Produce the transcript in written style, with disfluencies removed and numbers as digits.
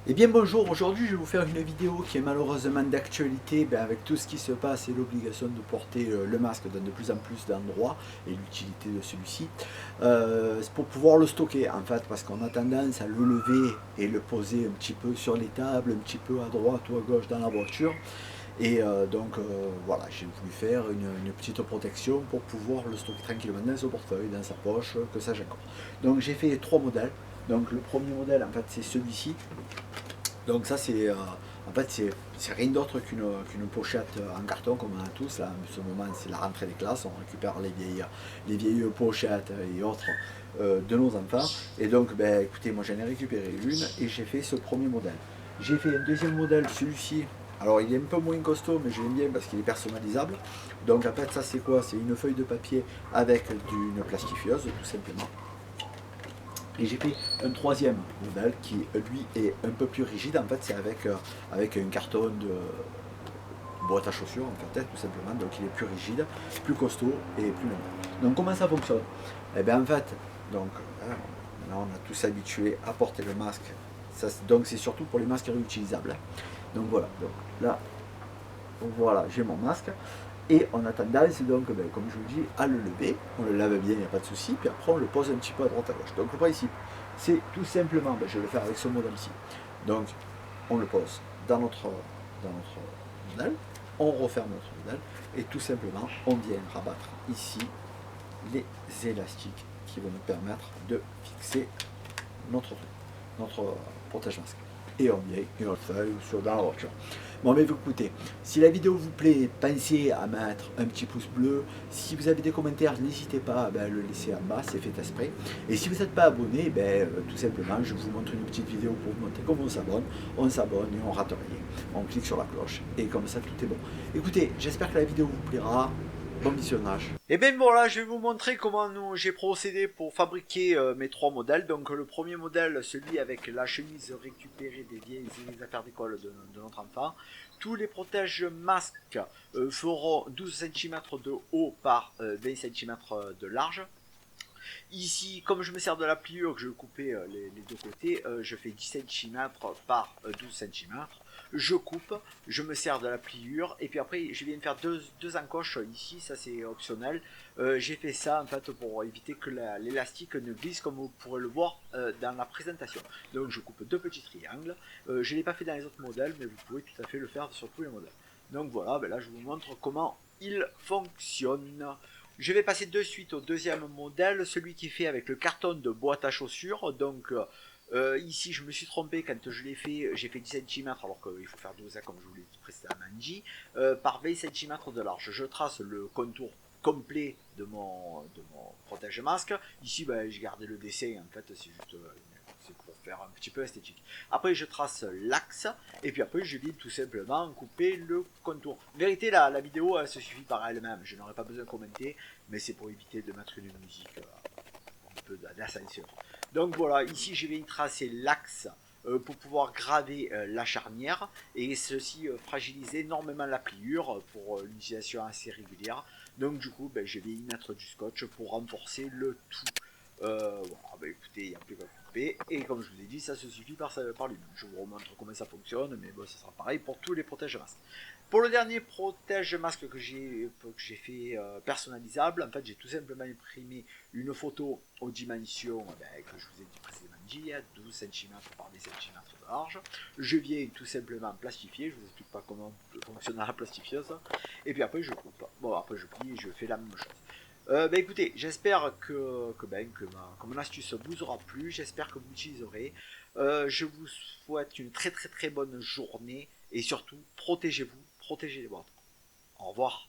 Eh bien bonjour, aujourd'hui je vais vous faire une vidéo qui est malheureusement d'actualité avec tout ce qui se passe et l'obligation de porter le masque dans de plus en plus d'endroits et l'utilité de celui-ci. C'est pour pouvoir le stocker en fait parce qu'on a tendance à le lever et le poser un petit peu sur les tables, un petit peu à droite ou à gauche dans la voiture. Et voilà, j'ai voulu faire une petite protection pour pouvoir le stocker tranquillement dans son portefeuille, dans sa poche, que ça j'accorde. Donc j'ai fait trois modèles. Donc le premier modèle en fait c'est celui-ci. Donc ça c'est en fait c'est rien d'autre qu'une pochette en carton comme on a tous là. En ce moment c'est la rentrée des classes, on récupère les vieilles pochettes et autres de nos enfants. Et donc ben, écoutez, moi j'en ai récupéré une et j'ai fait ce premier modèle. J'ai fait un deuxième modèle, celui-ci. Alors il est un peu moins costaud mais je l'aime bien parce qu'il est personnalisable. Donc en fait ça c'est quoi? C'est une feuille de papier avec une plastifieuse tout simplement. Et j'ai fait un troisième modèle qui, lui, est un peu plus rigide. En fait, c'est avec un carton de boîte à chaussures, en fait, tout simplement. Donc, il est plus rigide, plus costaud et plus long. Donc, comment ça fonctionne? Eh bien, en fait, donc, hein, là, on a tous habitué à porter le masque. Ça, donc, c'est surtout pour les masques réutilisables. Donc, voilà. Donc, là, voilà, j'ai mon masque. Et on a tendance, donc, comme je vous dis, à le lever. On le lave bien, il n'y a pas de souci. Puis après, on le pose un petit peu à droite à gauche. Donc le principe, c'est tout simplement, je vais le faire avec ce modèle-ci. Donc, on le pose dans notre modèle. On referme notre modèle. Et tout simplement, on vient rabattre ici les élastiques qui vont nous permettre de fixer notre protège-masque. Et on vient une autre feuille dans la voiture. Bon, mais écoutez, si la vidéo vous plaît, pensez à mettre un petit pouce bleu. Si vous avez des commentaires, n'hésitez pas à le laisser en bas, c'est fait exprès. Et si vous n'êtes pas abonné, tout simplement, je vous montre une petite vidéo pour vous montrer comment on s'abonne et on rate rien. On clique sur la cloche et comme ça, tout est bon. Écoutez, j'espère que la vidéo vous plaira. Bon visionnage. Et bien voilà, je vais vous montrer comment j'ai procédé pour fabriquer mes trois modèles. Donc le premier modèle, celui avec la chemise récupérée des vieilles affaires d'école de notre enfant. Tous les protèges masques feront 12 cm de haut par 20 cm de large. Ici, comme je me sers de la pliure, que je vais couper les deux côtés, je fais 10 cm par 12 cm. Je coupe, je me sers de la pliure, et puis après, je viens de faire deux encoches ici, ça c'est optionnel. J'ai fait ça en fait pour éviter que l'élastique ne glisse comme vous pourrez le voir dans la présentation. Donc je coupe deux petits triangles. Je ne l'ai pas fait dans les autres modèles, mais vous pouvez tout à fait le faire sur tous les modèles. Donc voilà, là je vous montre comment il fonctionne. Je vais passer de suite au deuxième modèle, celui qui est fait avec le carton de boîte à chaussures. Donc ici je me suis trompé quand je l'ai fait, j'ai fait 10 cm alors qu'il faut faire 12 comme je vous l'ai précédemment dit, par 20 cm de large. Je trace le contour complet de mon protège masque. Ici j'ai gardé le dessin, en fait c'est juste c'est pour faire un petit peu esthétique. Après je trace l'axe et puis après je viens tout simplement couper le contour. En vérité la vidéo elle se suffit par elle-même, je n'aurais pas besoin de commenter, mais c'est pour éviter de mettre une musique un peu d'ascenseur. Donc voilà, ici je viens tracer l'axe pour pouvoir graver la charnière et ceci fragilise énormément la pliure pour une utilisation assez régulière. Donc du coup je vais y mettre du scotch pour renforcer le tout. Voilà, écoutez, il n'y a plus qu'à couper. Et comme je vous ai dit, ça se suffit par lui-même. Je vous remontre comment ça fonctionne, mais bon, ça sera pareil pour tous les protèges masques. Pour le dernier protège masque que j'ai fait personnalisable, en fait, j'ai tout simplement imprimé une photo aux dimensions que je vous ai dit précédemment dit, 12 cm par 10 cm de large. Je viens tout simplement plastifier, je vous explique pas comment fonctionne la plastifieuse. Et puis après, je coupe. Bon, après, je plie et je fais la même chose. Écoutez, j'espère que mon astuce vous aura plu, j'espère que vous l'utiliserez. Je vous souhaite une très très très bonne journée et surtout protégez-vous, protégez les vôtres. Au revoir.